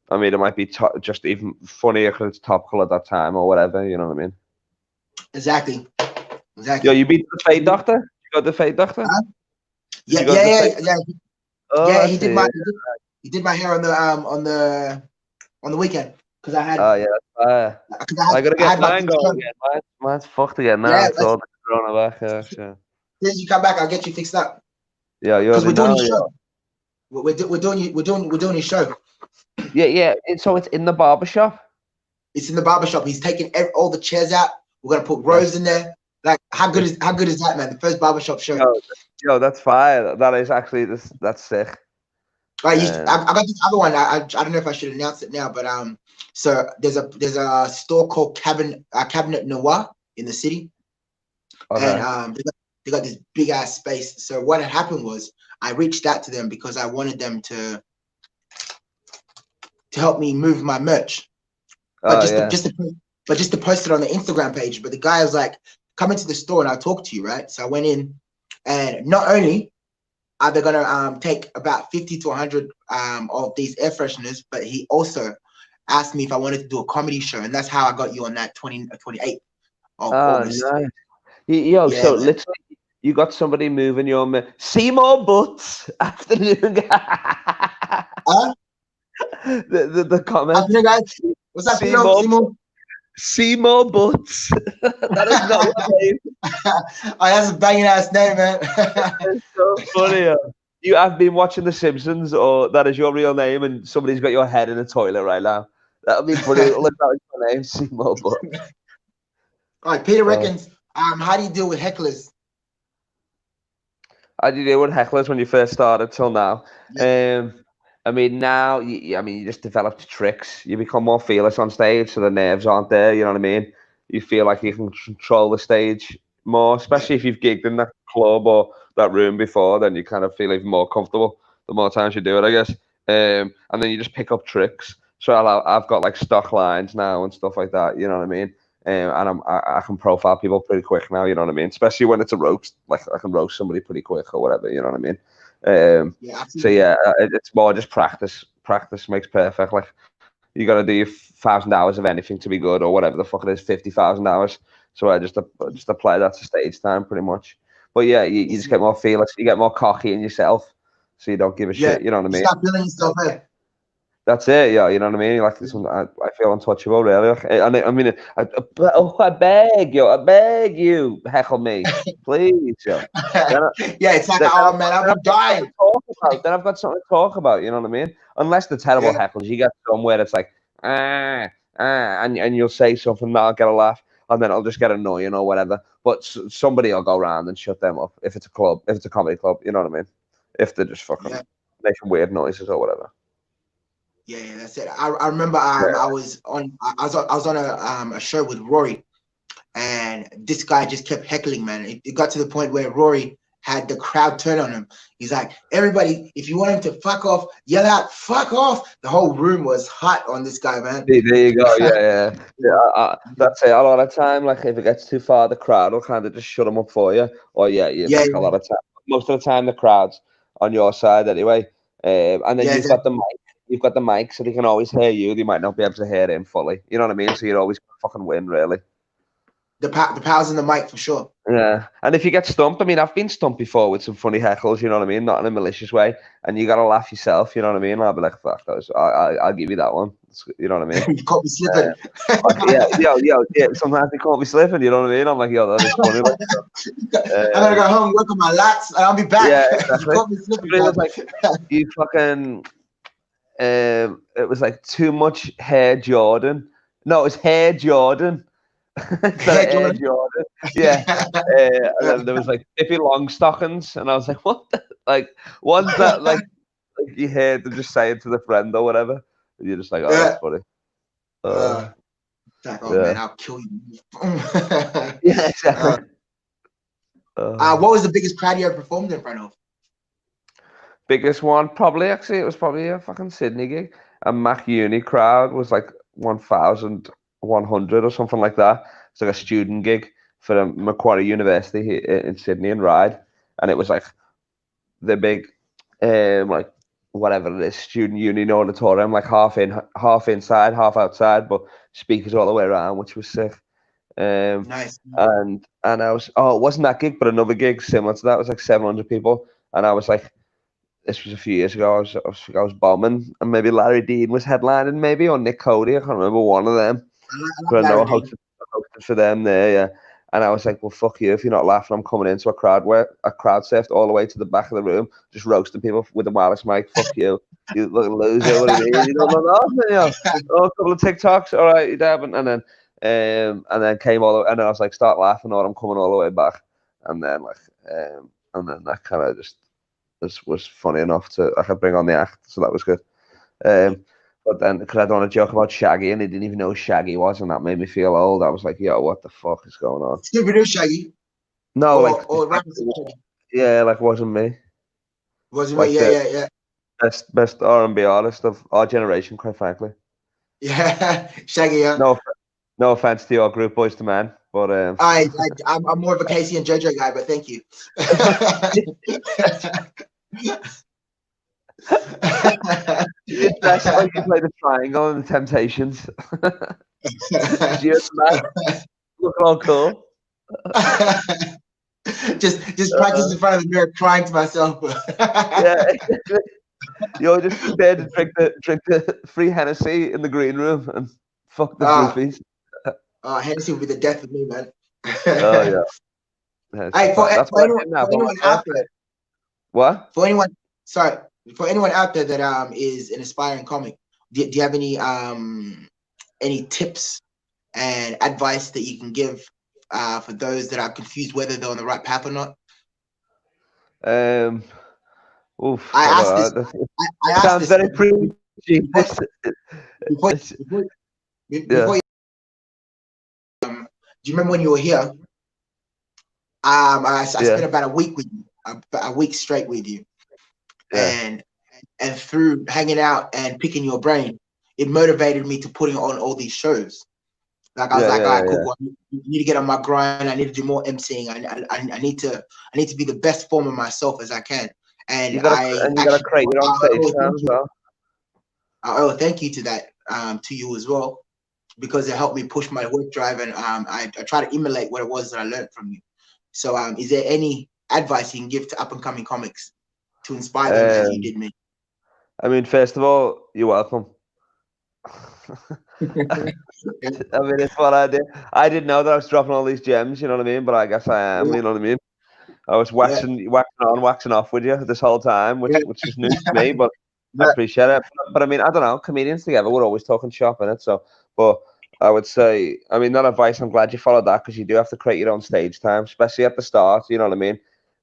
I mean, it might be just even funnier because it's topical at that time or whatever. You know what I mean? Exactly. Yo, you beat the Fade Doctor? You got the Fade Doctor? Yeah. Oh, yeah, he did my hair on the weekend because I had. Oh yeah, I gotta get mine going again. Mine's fucked again now. Yeah, it's all the corona back. Yeah. As soon as you come back, I'll get you fixed up. Yeah, because we're doing your show. We're doing his show. Yeah. So it's in the barbershop. It's in the barbershop. He's taking all the chairs out. We're gonna put rows in there. Like, how good is that, man? The first barbershop show. Yo, that's fire. That is actually that's sick. Right, I got this other one. I don't know if I should announce it now, but so there's a store called Cabinet Noir in the city, Okay. and they got this big ass space. So what had happened was I reached out to them because I wanted them to help me move my merch, but just to post it on the Instagram page. But the guy was like, "Come into the store and I'll talk to you." Right, so I went in, and not only are they gonna take about 50 to 100 of these air fresheners, but he also asked me if I wanted to do a comedy show, and that's how I got you on that 28th of August. Nice. Yo, Yeah, so man. literally, you got somebody moving your Seymour Butts afternoon. The comment. Afternoon, guys. What's up, Seymour Butts. That is not your name. Oh, that's a banging ass name, man. It's so funny. You have been watching The Simpsons, or that is your real name, and somebody's got your head in a toilet right now. That would be brilliant. Look, that was your name, Seymour Butts. All right, Peter reckons. How do you deal with hecklers? How do you deal with hecklers when you first started till now? Yeah. I mean, now, you just developed tricks. You become more fearless on stage, so the nerves aren't there. You know what I mean? You feel like you can control the stage more, especially if you've gigged in that club or that room before. Then you kind of feel even more comfortable the more times you do it, I guess. And then you just pick up tricks. So I've got like stock lines now and stuff like that. You know what I mean? And I can profile people pretty quick now. You know what I mean? Especially when it's a roast. Like I can roast somebody pretty quick or whatever. You know what I mean? So yeah, it's more just practice. Practice makes perfect. Like you got to do your 1,000 hours of anything to be good, or whatever the fuck it is, 50,000 hours. So I just apply that to stage time pretty much. But yeah, you just get more fearless. You get more cocky in yourself, so you don't give a shit. You know what I mean? Stop feeling yourself, man. That's it, yeah. You know what I mean? Like, listen, I feel untouchable, really. I mean, I beg you, heckle me, please, yo. Yeah, it's like, oh man, I'll be dying. Then I've got something to talk about. You know what I mean? Unless the terrible heckles, you get somewhere that's like, and you'll say something that'll get a laugh, and then it'll just get annoying or whatever. But somebody will go around and shut them up if it's a club, if it's a comedy club. You know what I mean? If they're just fucking making weird noises or whatever. Yeah, that's it. I remember I was on a show with Rory, and this guy just kept heckling, man. It got to the point where Rory had the crowd turn on him. He's like, everybody, if you want him to fuck off, yell out, fuck off. The whole room was hot on this guy, man. There you go. Yeah. That's it. A lot of time, like if it gets too far, the crowd will kind of just shut them up for you. Or a lot of time. Most of the time, the crowd's on your side anyway. And then you've got the mic. You've got the mic, so they can always hear you. They might not be able to hear him fully. You know what I mean? So you're always fucking win, really. The power's in the mic for sure. Yeah, and if you get stumped, I mean, I've been stumped before with some funny heckles. You know what I mean? Not in a malicious way, and you gotta laugh yourself. You know what I mean? I'll be like, "Fuck those." I'll give you that one. You know what I mean? You caught me slipping. Yeah. Sometimes they caught me slipping. You know what I mean? I'm like, "Yo, that is funny." Like, I'm gonna go home, work on my lats, and I'll be back. Yeah, exactly. You caught me slipping. It was like, you fucking. It was like too much hair Jordan. No, it was hair Jordan. Hair Jordan. Yeah. And then there was like Pippi Longstockings, and I was like, what? Like, one's that like you heard them just say it to the friend or whatever, and you're just like, oh, that's funny. Man, I'll kill you. Yeah, exactly. What was the biggest crowd you ever performed in front of? Biggest one, probably actually, it was probably a fucking Sydney gig. A Mac Uni crowd was like 1,100 or something like that. It's like a student gig for Macquarie University in Sydney and Ryde, and it was like the big, like whatever it is, student union auditorium, like half inside, half outside, but speakers all the way around, which was sick. Nice. And I was, it wasn't that gig, but another gig similar to that. It was like 700 people, and I was like, this was a few years ago. I was bombing, and maybe Larry Dean was headlining, maybe, or Nick Cody. I can't remember, one of them. But I know I hosted for them there, yeah. And I was like, well, fuck you. If you're not laughing, I'm coming into a crowd surfed all the way to the back of the room, just roasting people with the wireless mic. Fuck you. You little loser. What do you mean? You don't know nothing, Oh, a couple of TikToks. All right, you dabbing. And then came all the way, and then I was like, start laughing, or I'm coming all the way back. And then that kind of just was funny enough to I could bring on the act, so that was good. But then because I don't want to joke about Shaggy and he didn't even know who Shaggy was, and that made me feel old. I was like, yo, what the fuck is going on? Scooby-Doo Shaggy. No, or Shaggy. Yeah, like wasn't me. Wasn't like me? Yeah. Best R&B artist of our generation, quite frankly. Yeah, Shaggy. Yeah. No offense to your group, Boys to Men, but I'm more of a Casey and JoJo guy, but thank you. You did dress like you played the Triangle in the Temptations. You're looking all cool. just practice in front of the mirror, crying to myself. Yeah, you're just there to drink the free Hennessy in the green room and fuck the groupies. Hennessy will be the death of me, man. Oh yeah. Hey, for anyone out there, what? For anyone out there that is an aspiring comic, do you have any tips and advice that you can give for those that are confused whether they're on the right path or not? Sounds very preachy. Do you remember when you were here? I spent about a week with you, a week straight with you, and through hanging out and picking your brain, it motivated me to putting on all these shows. Like I was all right, cool. I need to get on my grind. I need to do more emceeing. I need to be the best form of myself as I can. And you gotta create your own stage time as well. Thank you to that, to you as well, because it helped me push my work drive, and I try to emulate what it was that I learned from you. So, is there any advice you can give to up and coming comics to inspire them as you did me? I mean, first of all, you're welcome. I mean, it's what I did. I didn't know that I was dropping all these gems, you know what I mean? But I guess I am, you know what I mean? I was waxing on, waxing off with you this whole time, which was new to me, but I appreciate it. But I mean, I don't know, comedians together, we're always talking shop in it. So, but I would say, I mean, that advice, I'm glad you followed that, because you do have to create your own stage time, especially at the start, you know what I mean?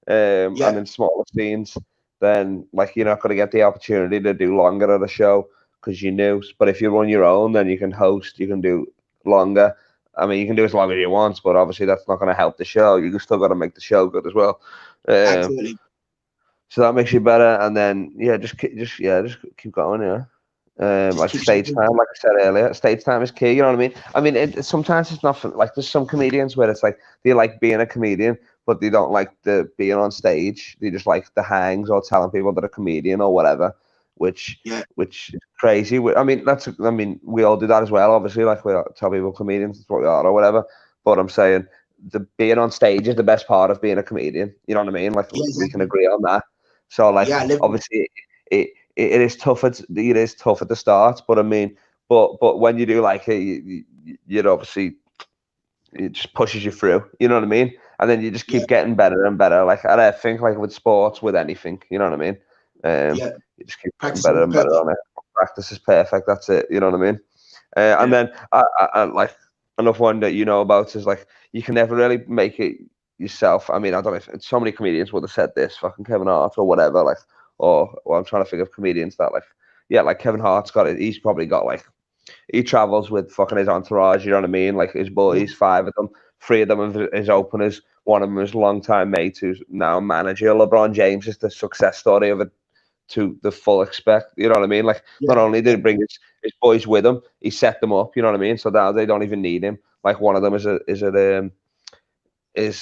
And in smaller scenes, then like you're not going to get the opportunity to do longer at a show because you knew. But if you run your own, then you can host, you can do longer. I mean, you can do as long as you want, but obviously that's not going to help the show. You still got to make the show good as well. Absolutely. So that makes you better, and then just keep going. Like stage time, like I said earlier, stage time is key. You know what I mean? I mean, sometimes it's not like there's some comedians where it's like they like being a comedian, but they don't like the being on stage. They just like the hangs or telling people they're a comedian or whatever, which is crazy. I mean, we all do that as well. Obviously, like we tell people comedians is what we are or whatever. But I'm saying the being on stage is the best part of being a comedian. You know what I mean? Like we can agree on that. So like obviously it is tough at the start, but I mean, but when you do like it, you obviously it just pushes you through. You know what I mean? And then you just keep getting better and better. Like I think like with sports, with anything, you know what I mean? You just keep getting better and better on it. Practice is perfect. That's it. You know what I mean? And then I like another one that you know about is like you can never really make it yourself. I mean, I don't know if so many comedians would have said this, fucking Kevin Hart or whatever, like, or well, I'm trying to think of comedians that like Kevin Hart's got it. He's probably got like he travels with fucking his entourage. You know what I mean? Like his boys, 5 of them, 3 of them are his openers. One of them is longtime mate who's now manager. LeBron James is the success story of it to the full expect. You know what I mean? Like not only did he bring his boys with him, he set them up. You know what I mean? So now they don't even need him. Like one of them is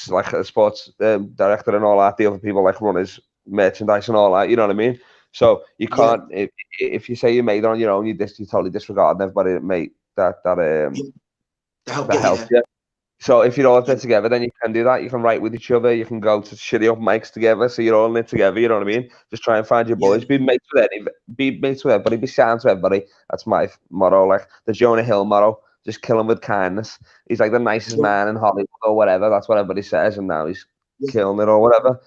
like a sports director and all that. The other people like run his merchandise and all that. You know what I mean? So you can't if you say you made it on your own, you totally disregard everybody that made that helped you. So if you're all there together, then you can do that. You can write with each other. You can go to shitty up mics together. So you're all in it together. You know what I mean? Just try and find your boys. Be mates with everybody. Be sound to everybody. That's my motto. Like the Jonah Hill motto. Just kill him with kindness. He's like the nicest man in Hollywood or whatever. That's what everybody says. And now he's killing it or whatever.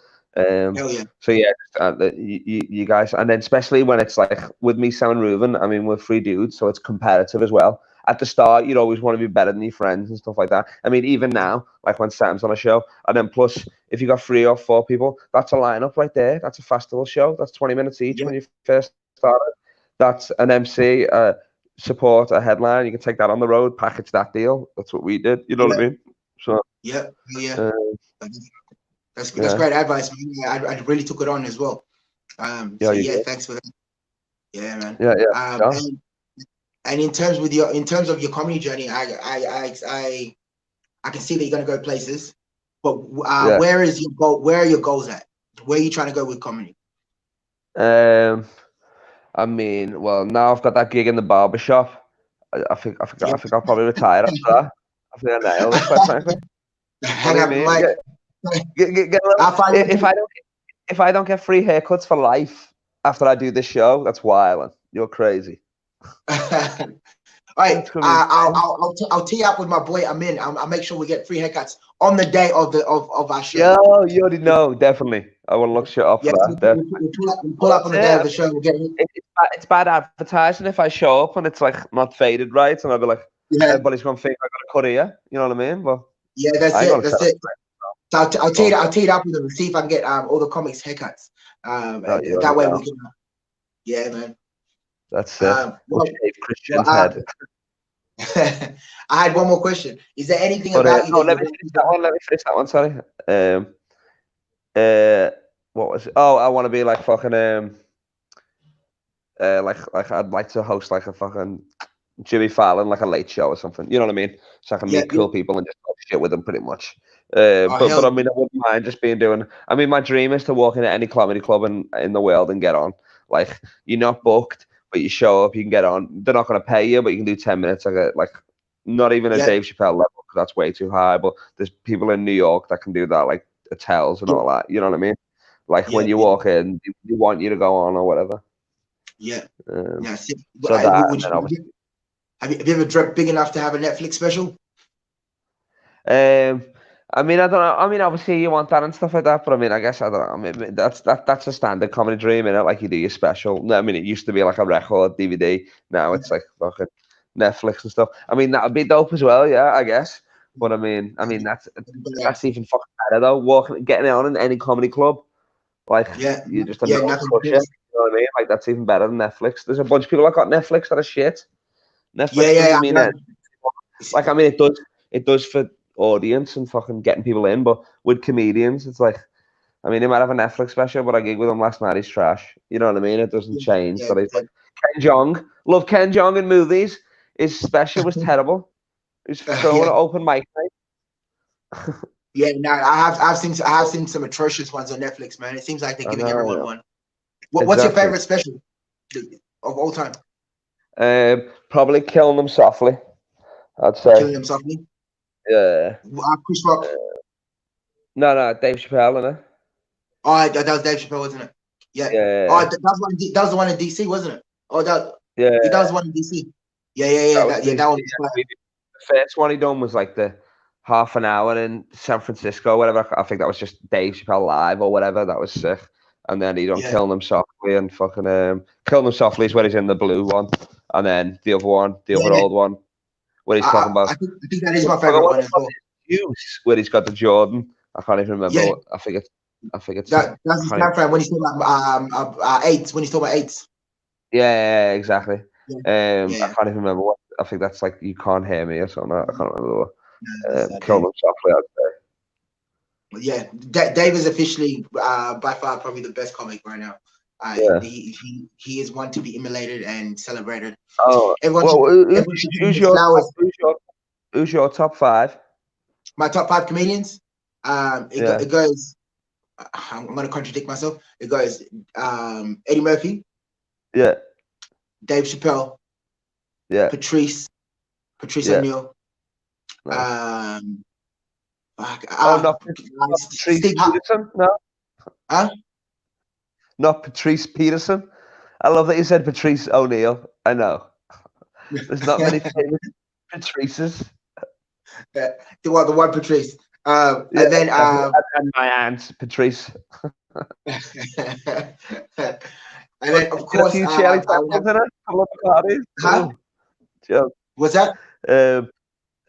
So you guys, and then especially when it's like with me, Sam and Reuben, I mean, we're 3 dudes, so it's competitive as well. at the start, you'd always want to be better than your friends and stuff like that. I mean, even now, like when Sam's on a show, and then plus, if you got 3 or 4 people, that's a lineup right there. That's a festival show. That's 20 minutes each when you first started. That's an MC, support, a headline. You can take that on the road, package that deal. That's what we did. You know what I mean? So that's great advice, man. I really took it on as well. Thanks for that. Yeah, man. And in terms of your comedy journey, I can see that you're gonna go places, but where is your goal? Where are your goals at? Where are you trying to go with comedy? I mean, well, now I've got that gig in the barber shop. I think I'll probably retire after that. I think I nailed it, quite frankly. Hang up, Mike. If I don't get free haircuts for life after I do this show, that's wild. You're crazy. All right, I'll tee up with my boy Amin. I'll make sure we get free haircuts on the day of our show. Yo, you already know, definitely. I will look shit up for that. We'll pull up on the day of the show. We'll get it. It's bad advertising if I show up and it's like not faded right, and I'll be like, everybody's gonna think I got a cut here. You know what I mean? But that's it. So I'll tee it up with them and see if I can get all the comics haircuts. That way we can. Yeah, man. That's it. Christian's head. I had one more question. Is there anything about you? No, let me finish that one. Sorry. What was it? Oh, I want to be like fucking like I'd like to host like a fucking Jimmy Fallon, like a late show or something. You know what I mean? So I can meet cool people and just talk shit with them, pretty much. But I mean, I wouldn't mind just doing. I mean, my dream is to walk into any comedy club in the world and get on. Like, you're not booked, but you show up, you can get on. They're not going to pay you, but you can do 10 minutes. Like not even a Dave Chappelle level, because that's way too high. But there's people in New York that can do that, like Attels and all that. You know what I mean? Like when you walk in, you want you to go on or whatever. Have you ever dreamt big enough to have a Netflix special? I mean, I don't know. I mean, obviously you want that and stuff like that, but I mean, I guess I don't know. I mean, that's a standard comedy dream, innit? Like you do your special. I mean, it used to be like a record DVD. Now it's like fucking Netflix and stuff. I mean, that would be dope as well, yeah, I guess. But I mean, that's even fucking better though. Getting on in any comedy club, like you just crush it. You know what I mean? Like that's even better than Netflix. There's a bunch of people that got Netflix that are shit. Netflix doesn't mean it. Like, I mean, it does for audience and fucking getting people in, but with comedians, it's like, I mean, he might have a Netflix special, but I gigged with him last night. He's trash. You know what I mean? It doesn't change. But he's like Ken Jeong. Love Ken Jeong in movies. His special was terrible. He's throwing an open mic night. I've seen some atrocious ones on Netflix, man. It seems like they're giving everyone one. What's your favorite special of all time? Probably Killing Them Softly, I'd say. Killing Them Softly? Yeah. Chris Rock? No, Dave Chappelle, isn't it? Oh, that was Dave Chappelle, wasn't it? Yeah. Oh, that was the one in DC, wasn't it? Oh, that was one in DC. Yeah. That was the first one he done was like the half an hour in San Francisco, whatever. I think that was just Dave Chappelle live or whatever. That was sick. And then he done Killing Them Softly and fucking Killing Them Softly is where he's in the blue one, and then the other old one, where he's talking about. I think that is my favorite one as well. Where he's got the Jordan. I can't even remember. Yeah. I think it's. That's his friend when he's talking about AIDS. When he's talking about AIDS. Yeah, exactly. I can't even remember what. I think that's like You Can't Hear Me or something. I can't remember what. Killing Them Softly, I'd say. Yeah, Dave is officially by far probably the best comic right now. He is one to be emulated and celebrated. Oh, who's your top 5? My top 5 comedians. It goes. I'm going to contradict myself. It goes Eddie Murphy. Yeah. Dave Chappelle. Yeah. Patrice O'Neal. Nice. Not Patrice Peterson? No. Huh? Not Patrice Peterson. I love that you said Patrice O'Neal. I know. There's not many famous Patrices. The one Patrice. And then and my aunt Patrice. And then of course a few Charlie Chaplins in it. Huh? What's that?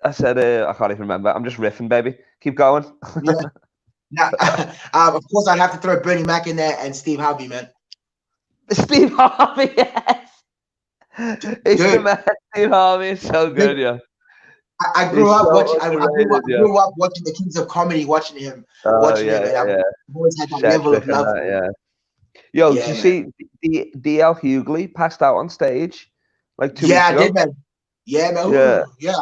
I said, I can't even remember. I'm just riffing, baby. Keep going. Yeah. Now, of course, I'd have to throw Bernie Mac in there and Steve Harvey, man. Steve Harvey, yes. It's the man. Steve Harvey is so good, yeah. I grew up watching. I grew up watching the Kings of Comedy, watching him. Watching him, and I've always had that level of love. Yo, did you see D.L. Hughley passed out on stage like 2 weeks ago? Yeah, I did, man. Yeah, man. Yeah. Yeah.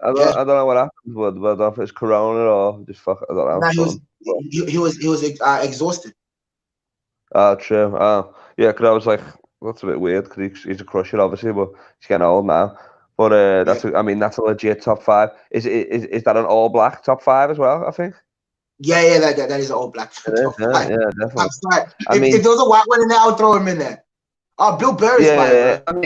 I don't know what happened, but I don't know if it's corona or just fuck. I don't know. No, he was exhausted. Oh, true. Oh, yeah. Because I was like, that's a bit weird. Because he's a crusher, obviously, but he's getting old now. But that's I mean, that's a legit top 5. Is that an all black top 5 as well? I think. Yeah, that is an all black top 5. Yeah, definitely. If there was a white one in there, I would throw him in there. Oh, Bill Burr's fine, bro.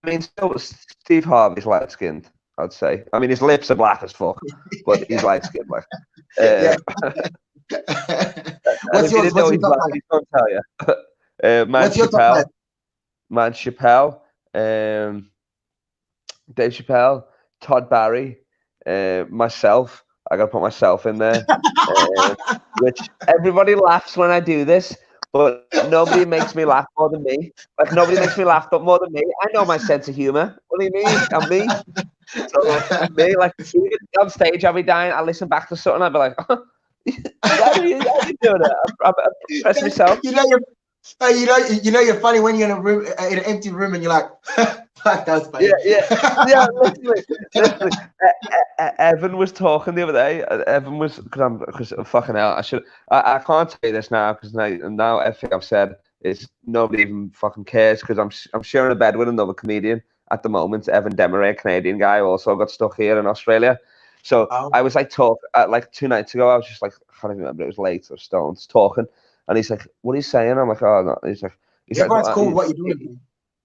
I mean, still, Steve Harvey's light skinned, I'd say. I mean, his lips are black as fuck, but he's light skinned. Like, what's yours? What's your top 5? He's gonna tell you. What's your top 5? Chappelle, Dave Chappelle, Todd Barry, myself. I gotta put myself in there, which everybody laughs when I do this. But nobody makes me laugh more than me. Like, nobody makes me laugh more than me. I know my sense of humor. What do you mean? I'm me. So, me, like, on stage, I'll be dying. I listen back to something. I'll be like, how are you doing it? I'm expressing myself. You know, you're funny when you're in a room, in an empty room, and you're like, "Fuck, that was funny." Yeah. Literally. Evan was talking the other day. Evan was because fucking hell. I can't tell you this now because now everything I've said is nobody even fucking cares because I'm sharing a bed with another comedian at the moment. Evan Demaray, Canadian guy, also got stuck here in Australia. So I was like like 2 nights ago. I was just like, I can't even remember. It was late or stones talking. And he's like, "What are you saying?" I'm like, "Oh no." He's like, "Everyone's cool. What you doing?"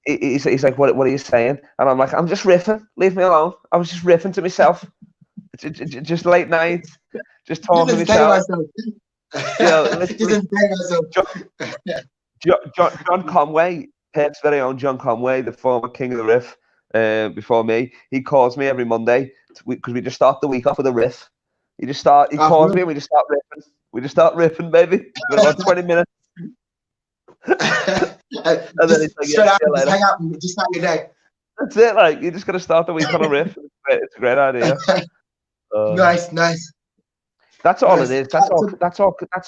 He's like, "What are you saying?" And I'm like, "I'm just riffing. Leave me alone. I was just riffing to myself. Just late night, just talking to myself." John Conway, Perth's very own John Conway, the former king of the riff, before me. He calls me every Monday because we just start the week off with a riff. He calls me and we just start riffing. We just start riffing, baby, for about 20 minutes. And then it's like, just hang out and just start your day. That's it. Like, you're just gonna start the week on a riff. It's a great idea. Nice. That's all it is. That's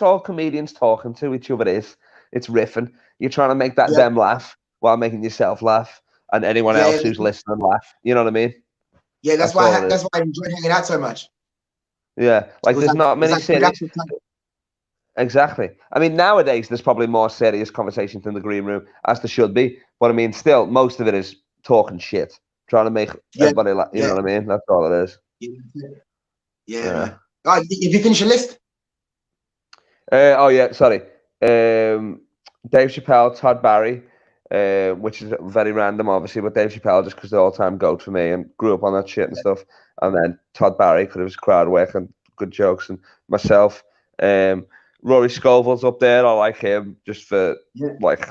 all comedians talking to each other is. It's riffing. You're trying to make them laugh while making yourself laugh, and anyone else who's listening laugh. You know what I mean? Yeah, that's why I enjoyed hanging out so much. Yeah, like there's not many cities. Exactly. I mean, nowadays there's probably more serious conversations in the green room, as there should be. But I mean, still, most of it is talking shit, trying to make everybody laugh. You know what I mean? That's all it is. Yeah. Oh, have you finished your list? Sorry. Dave Chappelle, Todd Barry, which is very random, obviously, but Dave Chappelle just because the all-time goat for me and grew up on that shit and stuff. And then Todd Barry because it was crowd work and good jokes, and myself. Rory Scovel's up there. I like him just for like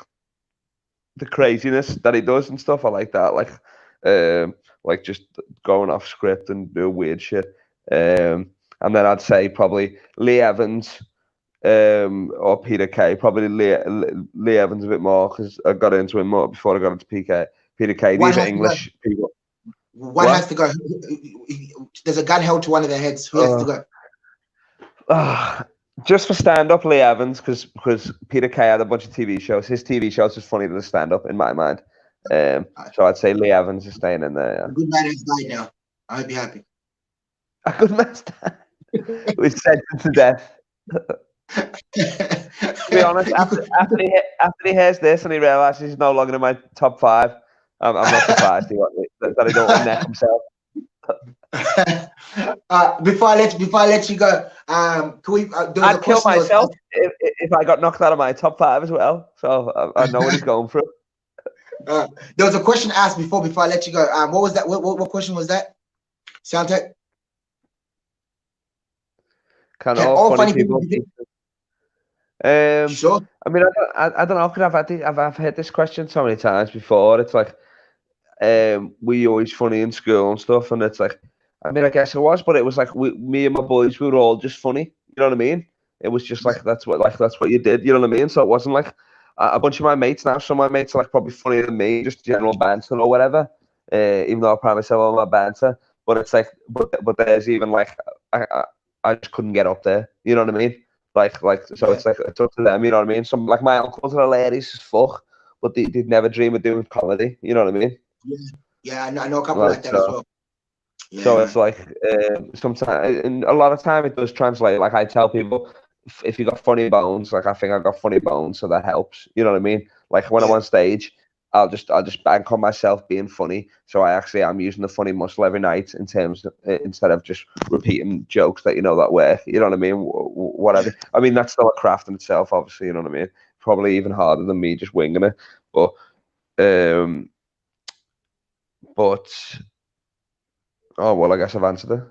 the craziness that he does and stuff. I like that. Like just going off script and doing weird shit. And then I'd say probably Lee Evans or Peter Kay. Probably Lee Evans a bit more because I got into him more before I got into PK. Peter Kay. These are English people. One has to go. There's a gun held to one of their heads. Who has to go? Just for stand-up, Lee Evans, because Peter Kay had a bunch of TV shows. His TV shows just funny to stand-up in my mind. So I'd say Lee Evans is staying in there. Yeah. A good man has died now. I hope you're happy. A good man's died. Was sentenced to death. To be honest, after he hears this and he realizes he's no longer in my top 5, I'm not surprised that he don't want to neck himself. Before I let you go, can we? I'd kill myself if I got knocked out of my top 5 as well. So I know what he's going through. There was a question asked before I let you go. What was that? What question was that? Soundtech. Can all funny people? Sure. I mean, I don't know. Because I've heard this question so many times before. It's like were you always funny in school and stuff? And it's like, I mean, I guess it was, but it was like me and my boys, we were all just funny. You know what I mean? It was just like that's what you did. You know what I mean? So it wasn't like a bunch of my mates now. Some of my mates are like probably funnier than me, just general banter or whatever. Even though I pride myself on my banter, but it's like, but there's even like I just couldn't get up there. You know what I mean? So it's like it's up to them. You know what I mean? Some like my uncles are hilarious as fuck, but they'd never dream of doing comedy. You know what I mean? Yeah, I know a couple like that as well. Yeah, so it's like sometimes, and a lot of time it does translate. Like I tell people, if you got funny bones, like I think I got funny bones, so that helps. You know what I mean? Like when I'm on stage, I'll just bank on myself being funny. So I'm using the funny muscle every night in terms of, instead of just repeating jokes that that work. You know what I mean? Whatever. I mean that's still a craft in itself, obviously. You know what I mean? Probably even harder than me just winging it, but. Oh well, I guess I've answered it.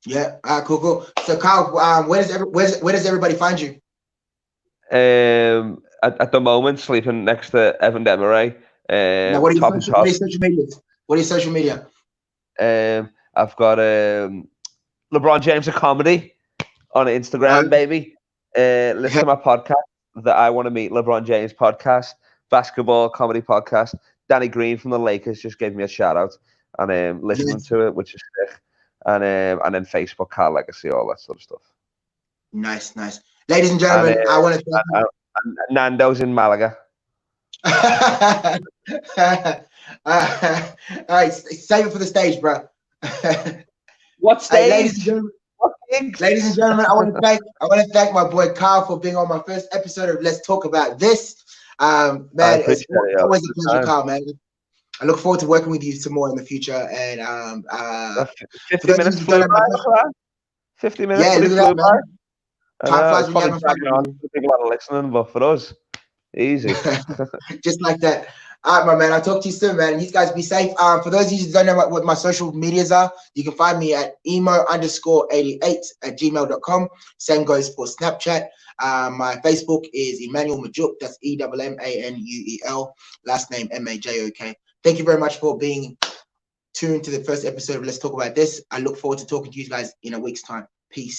Yeah. Cool. So Kyle, where does everybody find you? At the moment, sleeping next to Evan Demaray. Now, what are your social media? What are your social media? I've got LeBron James a comedy on Instagram, baby. Listen to my podcast, the I Want to Meet LeBron James podcast, basketball comedy podcast. Danny Green from the Lakers just gave me a shout out and listening to it, which is sick. And then Facebook, Carl Legacy, all that sort of stuff. Nice. Ladies and gentlemen, I want to thank Nando's in Malaga. All right, save it for the stage, bro. What stage? Ladies and gentlemen, I want to thank my boy Kyle for being on my first episode of Let's Talk About This. Man, it's always a pleasure, Kyle, man. I look forward to working with you some more in the future. And 50 minutes flew by. 50 minutes. Yeah, look at that, man. Time flies when you're having fun. People are listening, but for us, easy. Just like that. All right, my man. I'll talk to you soon, man. And you guys be safe. For those of you who don't know what my social medias are, you can find me at emo_88@gmail.com. Same goes for Snapchat. My Facebook is Emmanuel Majuk. That's EMMANUEL. Last name MAJOK. Thank you very much for being tuned to the first episode of Let's Talk About This. I look forward to talking to you guys in a week's time. Peace.